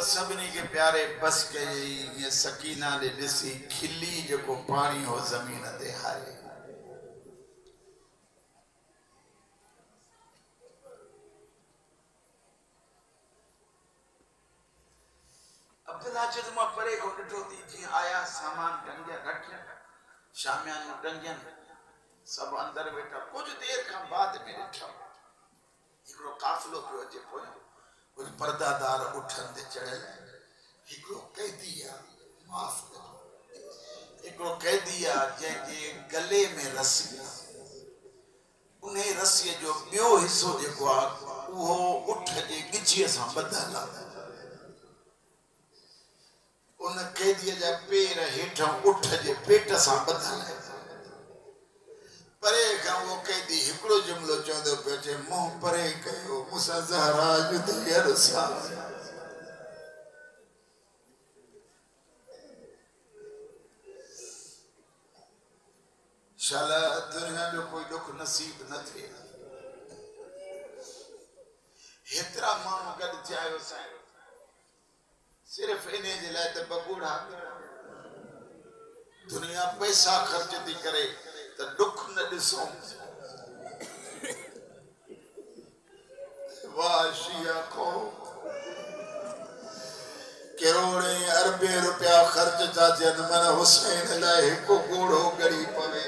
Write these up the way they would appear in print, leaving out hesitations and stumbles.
سبنی کے پیارے بس گئی یہ سکینہ نے ڈسی کھلی جو کو پانی ہو زمین دے ہارے عبداللہ جد ماں پرے کو ڈٹو دی جی آیا سامان ڈنگیا رکھیا شامیان ڈنگیا سب اندر بیٹھا کچھ دیر کا بعد میں ڈٹھا ایکڑو قافلو پہ وجہ پویا کچھ پردہ دار اٹھن دے چڑھے ایکڑو کہہ دیا معاف کرو ایکڑو کہہ دیا جے گلے میں رسی انہیں رسی جو بیو حصو جے کو وہ اٹھ جے گچی ساں بدھلا انہیں کہہ دیا جا پیر ہیٹھا اٹھ جے پیٹ ساں بدھلا پرے کھا وہ کہہ دی ہکڑو جملو چوندو پیٹے موہ پرے کہو مسا زہرا جو دیا رسا شالا دنیا جو کوئی دکھ نصیب نہ تھے ہترا مانو گڑ جائیو سائن صرف انہیں جلائے تے بگوڑا دنیا پیسہ خرچ دی کرے تو دکھ نہ ڈسوں واہ شیعہ کو کروڑے اربے روپیہ خرچ چاچے من حسین لائے کو گوڑو گڑی پوے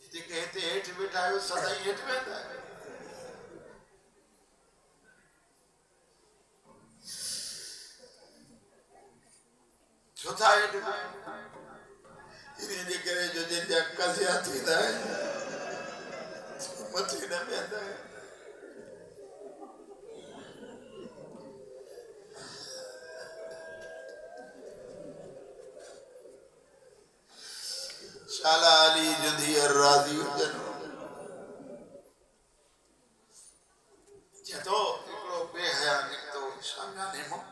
جیتے کہتے ہیٹ بیٹھائے سدا ہی ہیٹ بیٹھا ہے چھوٹا ہیٹ بیٹھا ہے انہیں جے کرے جو جن جا قضیہ تھی دائے مطلی نہ بیندہ ہے شالا علی جدی الراضی جنو جدو اکڑو بے حیاء نکتو شامیانے مو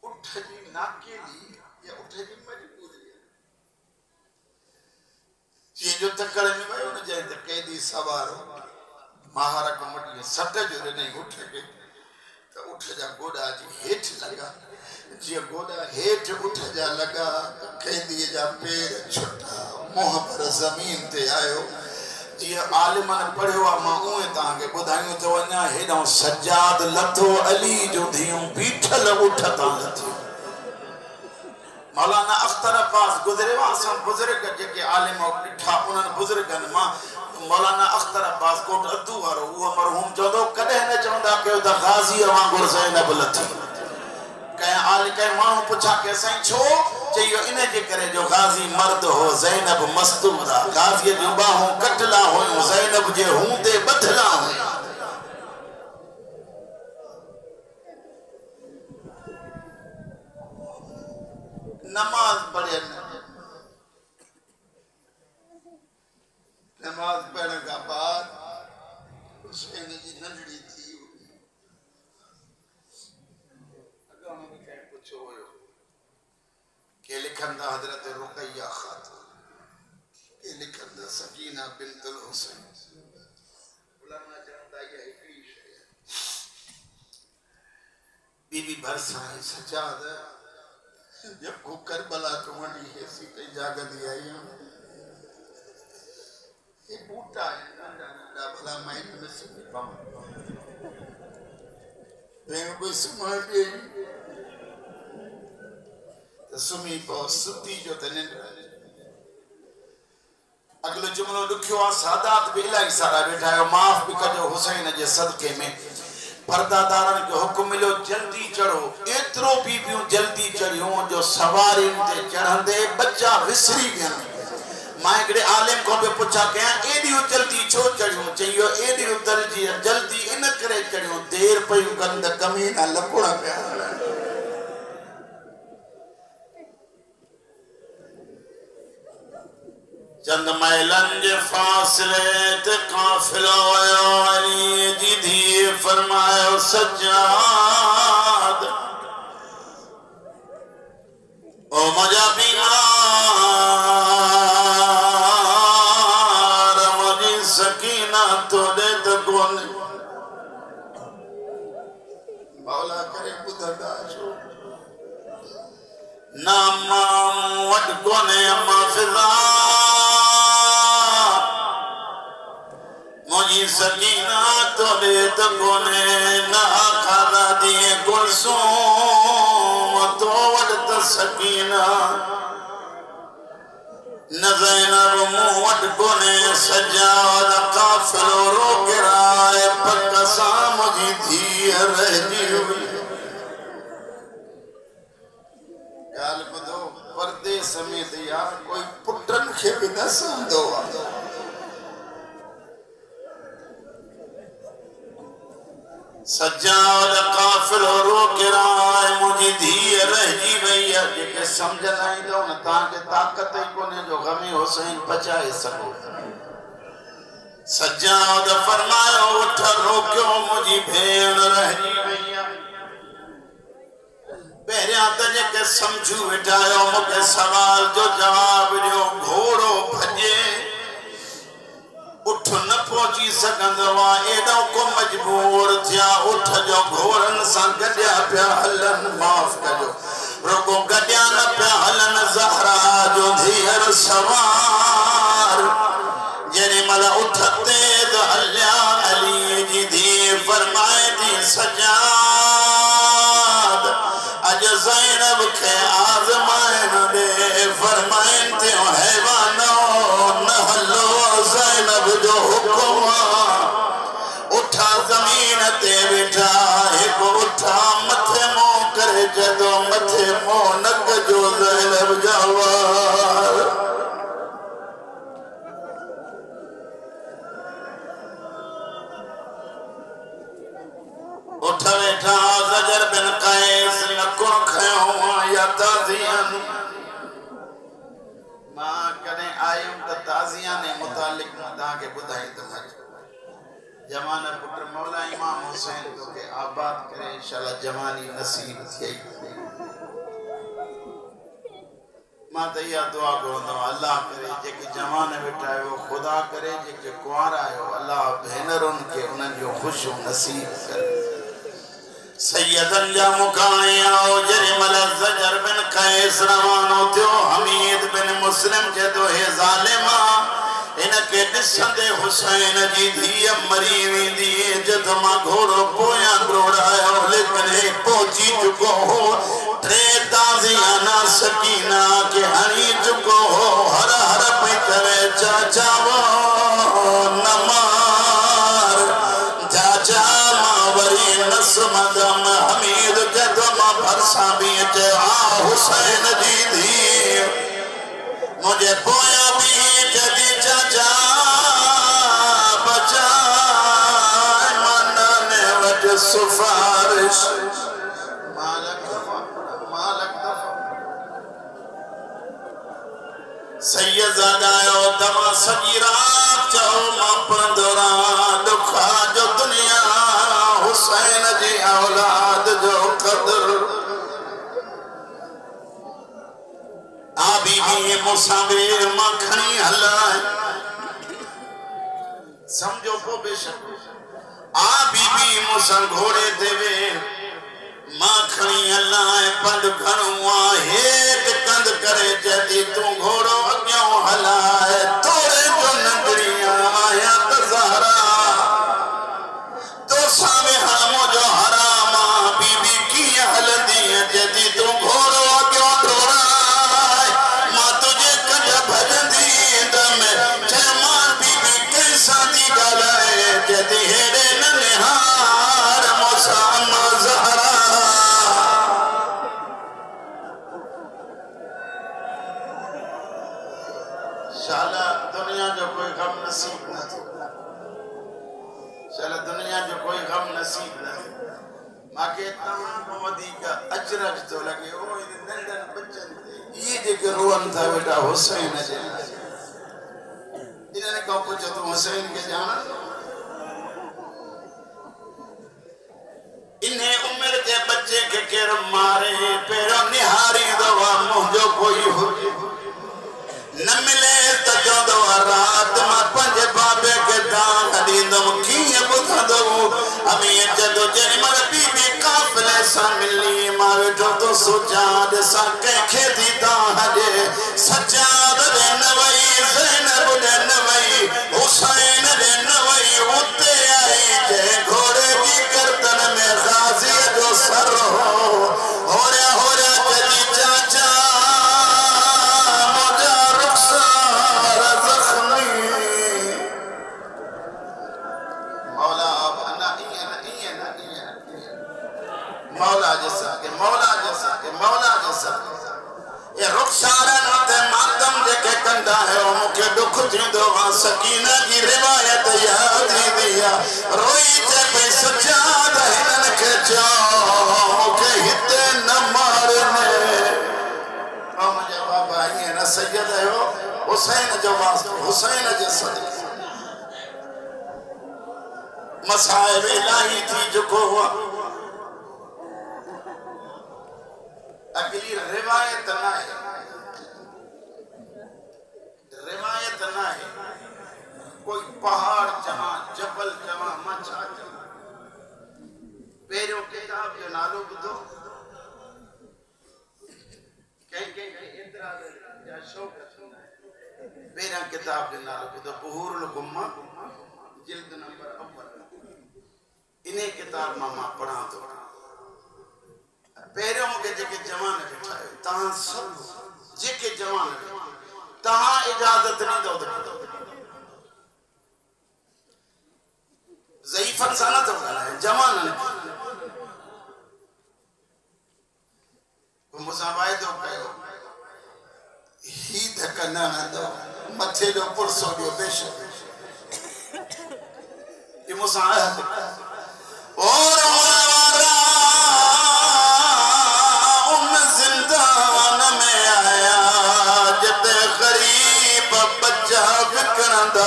اٹھ جی ناکے لی یا اٹھ جی مجبوری یہ جو تکڑے میں بھائی انہیں جائے قیدی سوارو مہارا کو مٹلی سٹ جو نہیں اٹھے گے تو اٹھ جا گوڑا جی ہیٹ لگا جی گوڑا ہیٹ اٹھ جا لگا قیدی جا پیر چھٹا موہ پر زمین تے آئیو جی عالمان پڑھو ماں اوئے تاں کے بدھائیوں تو ونیا ہیڈاں سجاد لتھو علی جو دھیوں بیٹھل اٹھتا لتھو مولانا اختر عباس گزرے واساں بزرگ جے عالم او ڈٹھا انہاں بزرگن ماں مولانا اختر عباس کوٹ ادو وارو وہ مرحوم چودو کدے نہ چوندا کہ دا غازی وانگور زینب لتھی کہ آل کہ مانو پوچھا کہ سائیں چھو چاہیے انہیں جے کرے جو غازی مرد ہو زینب مستورا غازی جو باہوں کٹلا ہوئیں زینب جے ہوں دے بدھلا ہوئیں نماز پڑھے نماز پڑھنے کا بعد حسین جی ننڈی تھی اگر انہوں نے کہیں پوچھو ہوئے کہ لکھندہ حضرت رقیہ خاتون کہ لکھندہ سکینہ بنت الحسین علماء جاندہ یہ اکڑی شئے بی بی بھرسائیں سجاد جب کو کربلا کو منڈی ہے سیٹے جاگہ دیا یہ بوٹا ہے ننڈا بھلا مائن میں سمی پاؤں میں کوئی سمجھ دے تو سمی پاؤ ستی جو تے ننڈا اگلو جملو لکھیو سادات بھی الہی سارا بیٹھا ہے معاف بھی کجو حسین جے صدقے میں پردہ دارن کے حکم ملو جلدی چڑھو اترو بھی بیوں جلدی چڑھیوں جو سوارین تے چڑھن دے بچہ وسری گیا ماں اکڑے عالم کو بھی پوچھا کہ ایڈیو جلدی چھو چڑھیوں چاہیے ایڈیو جلدی ان کرے چڑھیوں دیر پہیوں گند کمینہ لکوڑا پہ چند میلن جے فاصلے تے قافلہ علی جی دھی فرمائے سجاد او مجا بیمار نامام وٹ کونے اما فضا مجھے سکینہ تو لیت کونے نا کھادا دیئے کلسوم تو وٹ سکینہ نزینب موت کونے سجاد قافل رو گرائے پکسا مجھے دھی رہنی ہوئی کال بدو پردے سمیت یار کوئی پٹن کے بھی نہ سندو سجاد قافل رو گرائے مجھے دھی رہنی ہوئی کہ سمجھ نہیں دو نہ تاکہ طاقت ہی کونے جو غمی حسین بچائے سکو سجاد فرمایا اٹھا روکیو مجھے بھین رہنی بھیا پہریاں تجھے کہ سمجھو اٹھائیو مکہ سوال جو جواب جو گھوڑو بھجے اٹھ نہ پہنچی سکندوا ایڈوں کو مجبور تھیا اٹھ جو گھوڑن سا گڈیا پیا ہلن معاف کجو رکو گڈیا نہ پیا ہلن زہرا جو دھیر سوار جنی ملا اٹھتے دو ہلیا علی جی دھی فرمائے دی سجاد اج زینب کے آزمائن دے فرمائن تیوں حیوانوں نہلو زینب جو حکم اٹھا زمین تے بٹھا ایک اٹھا متھے مو کرے جدو متھے مو نک جو زینب جوار اٹھا بیٹھا زجر بن قیس نکن کھیوں یا تازیان ماں کنے آئیم تا تازیان متعلق مدہ کے بدھائی دمج جمانہ پتر مولا امام حسین تو کہ آباد کرے انشاءاللہ جوانی نصیب تھی ماں تیہ دعا گوندو اللہ کرے جے کہ جوانہ بٹھائے وہ خدا کرے جے کہ کوار آئے ہو اللہ بہنر ان کے انہوں جو خوش و نصیب کرے سیدن جا مکانے آؤ جرمل زجر بن قیس روانو تیو حمید بن مسلم کے دو ہے ظالمہ انکے دسندے حسین جی دھی مریوی دیئے جدما گھوڑو پویا گروڑایا لیکن ایک پوچی چکو ہو ترے تازیانا سکینہ کے ہنی چکو ہو ہر ہر پہ کرے چاچا وہ نمار چاچا ماوری نسمدم حمید جدما بھرسا بیچے حسین جی دھی مجھے پویا بھی جدی چاچا بچا مننے وجہ سفارش مالک دفع سید زادائیو دما سجیرات چاہو ماں پندران دکھا جو دنیا حسین جی اولاد جو قدر آبی بھی مسابیر مکھنی ہلائے سمجھو کو بے شک آبی بھی مسا گھوڑے دیوے مکھنی ہلائے پند گھنوا ایک کند کرے جدی تو گھوڑو اگیوں ہلائے توڑے جو نگریاں آیا تزہرا تو سامے ہمو جو حراما بی بی کی حل دی جدی تو گھوڑو اگیوں دھوڑا دنیا جو کوئی غم نصیب نہ تھو شاید دنیا جو کوئی غم نصیب نہ تھو ماں کے تمام ودی کا اجرج تو لگے او نندن بچن یہ دیکھ روان تھا بیٹا حسین جانا انہوں نے کہا پوچھا تم حسین کے جانا انہیں عمر کے بچے کے کرم مارے پیروں نہاری دوا مجھو کوئی ہو نہ ملے تجو دوا رات ماں پنج بابے کے دان حدیدم کیے بتا دو ہمیں جدو جنی مر بی بی قافلے سا ملی ماں جو تو سجاد ساں کہیں کھیتی تاں ہجے سجاد دے نوئی زینب دے نوئی حسین دے نوئی اتے آئی جے گھوڑے کی گردن میں غازی جو سر ہو رہا جلی چاچا مجھا رخسار زخمی مولا بنا مولا جیسا کہ مولا جیسا کہ مولا جیسا یہ رخسارن تے ماتم دے کے کندہ ہے وہ مکہ دکھ تھی دو سکینہ کی روایت یادی دیا روئی تے پہ سجاد ہنن کے جاؤ مکہ ہتے نہ مارنے اور مجھے بابا یہ نہ سید ہے ہو حسین جو واسطہ حسین جیسا مسائب الہی تھی جو کو ہوا اگلی روایت نہ ہے روایت نہ ہے کوئی پہاڑ جہاں جبل جہاں مچھا جہاں پیروں کتاب جو نالو بدھو کہیں اعتراض یا شوق پیروں کتاب جو نالو بدھو بہور الگمہ جلد نمبر اول انہیں کتاب ماما پڑھا دو پیروں کے جے کے جوان بیٹھا ہے تاں سب جے کے جوان تاں اجازت نہیں دو ضعیفن سانا تو گلا ہے جوان نہیں مصابائے دو کہو ہی دھکنا نہ دو متھے دو پرسو دیو بیشک یہ مصابائے اور ہمارا زندان میں آیا جب غریب بچہ بکرندہ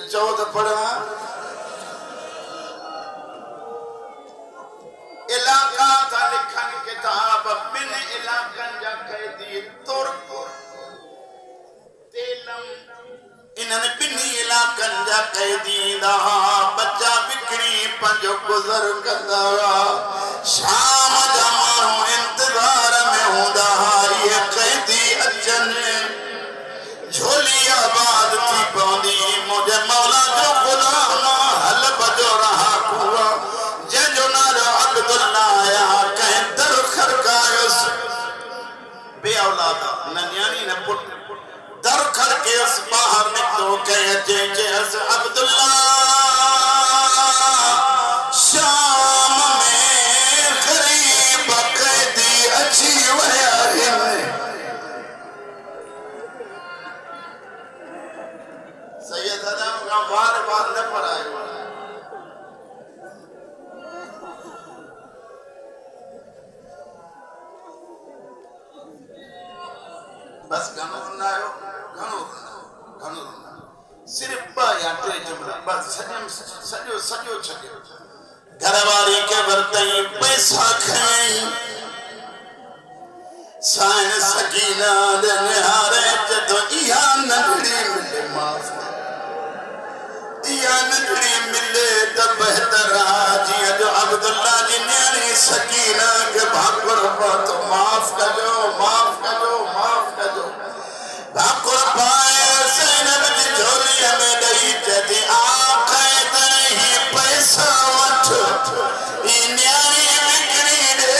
چودہ پڑھا علاقہ تھا لکھن کتاب من علاقن جا قیدی ترک تیلم انہوں نے بنی علاقن جا قیدی دا بچہ بکری پنجو گزر کردہ شام جمعوں انتظار میں ہوں دا یہ قیدی اچن جھولی آباد تھی پوندی مجھے مولا جو غلام حل بجو رہا کوا جے جو نارو عبداللہ آیا کہیں در خرکایس بے اولادا ننیانی نے پٹ در خرکے اس باہر نکلو کہیں جے اس عبداللہ شام میں غریب قیدی اچھی ویاہن سید حضام کا بار بار نہ پڑھائے بس گھنو رنہ ہے گھنو رنہ صرف با یا ٹے جملہ بس سجو چھکے گھرواری کے برتائی پیسہ کھائیں سائن سکینہ دے نہارے جدو ایہاں نگڑی ملے معاف ایہاں نگڑی ملے تب بہتر آجی جو عبداللہ جی نیاری سکینہ کے بھاکر باتو معاف کجو معاف کجو معاف کجو بھاکر پائے زینب جی جھولی ہمیں گئی جدی آقا ہی پیسہ وٹھ ای نیاری بکری دے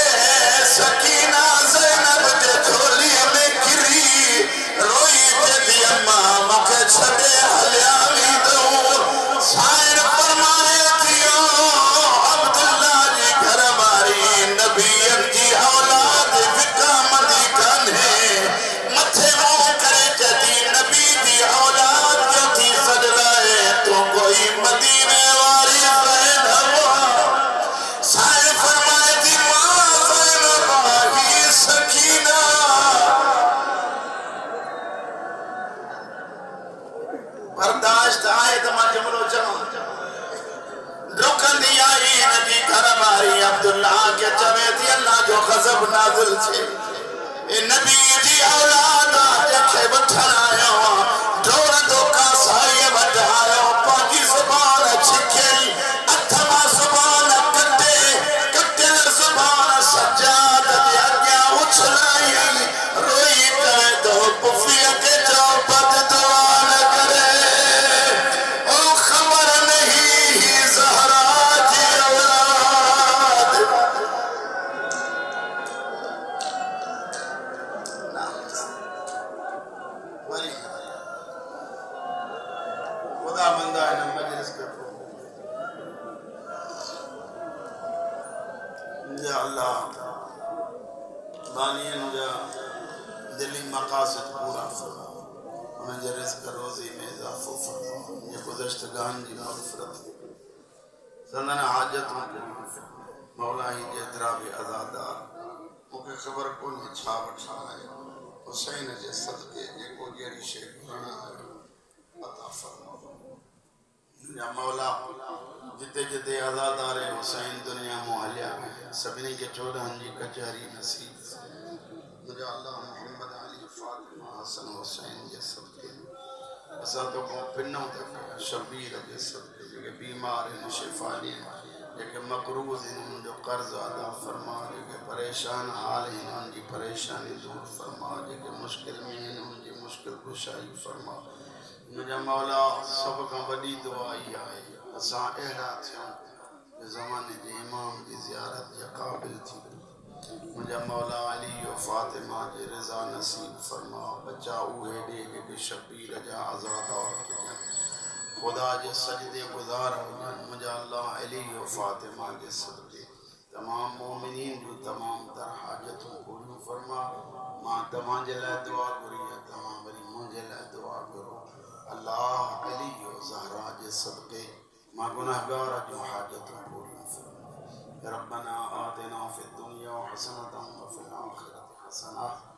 سکینہ زینب جی جھولی ہمیں گری روئی جدی اماں مکہ چھڑے حلیاوی دو سائر فرمائے تھیو عبداللہ جی گھر باری نبی تھے اے نبی جی اولاد جکھے بٹھن آیا ڈور دوکا سائے وڈھایا پاکی زبان چھکھئی اتھما زبان کٹل زبان سجاد دیا گیا اچھلائی روئی تے دو پفی کے جو بد دعا نہ کرے او خبر نہیں زہرا کی اولاد خدا بندہ ہے نا مجلس کے یا اللہ بانین جا دلی مقاصد پورا فرما انہیں جا رزق روزی میں اضافہ فرما یہ گزشتگان جی مغفرت سندن حاجتوں کے مولا ہی جہدرا بھی ازادار مکہ خبر کو نہیں چھا بٹھا ہے حسین جے صدقے جے کو جیری شیخ بنا ہے عطا فرما یا مولا جتے جتے ازادار حسین دنیا محلیہ سبنی کے 14 جی کچھاری نصیب مجھے اللہ محمد علی فاطمہ حسن حسین جے صدقے اسا تو کو پنوں تک شبیر جے صدقے جو کہ بیمار ہیں شفا دیں جو کہ مقروض ہیں ان جو قرض ادا فرما جو کہ پریشان حال ہیں ان کی پریشانی دور فرما جو کہ مشکل میں ہیں ان کی مشکل کشائی فرما مجھے مولا سب کا بڑی دعائی آئے اسا اہلا تھے زمانے جے امام کی زیارت یا قابل تھی مجھے مولا علی و فاطمہ جے رضا نصیب فرما بچہ اوہے دے کہ شبیر جا آزادار خدا جے سجدے گزار ہو مجھے اللہ علی و فاطمہ جے صدقے تمام مومنین جو تمام تر حاجتوں پوری فرما ماں تمام جلائے دعا کری ہے تمام بری مجھے لائے دعا کرو اللہ علی و زہرا جے صدقے ماں گناہگارہ جو حاجتوں پوری فرما ربنا آتنا فی الدنیا حسنة وفی الآخرة حسنة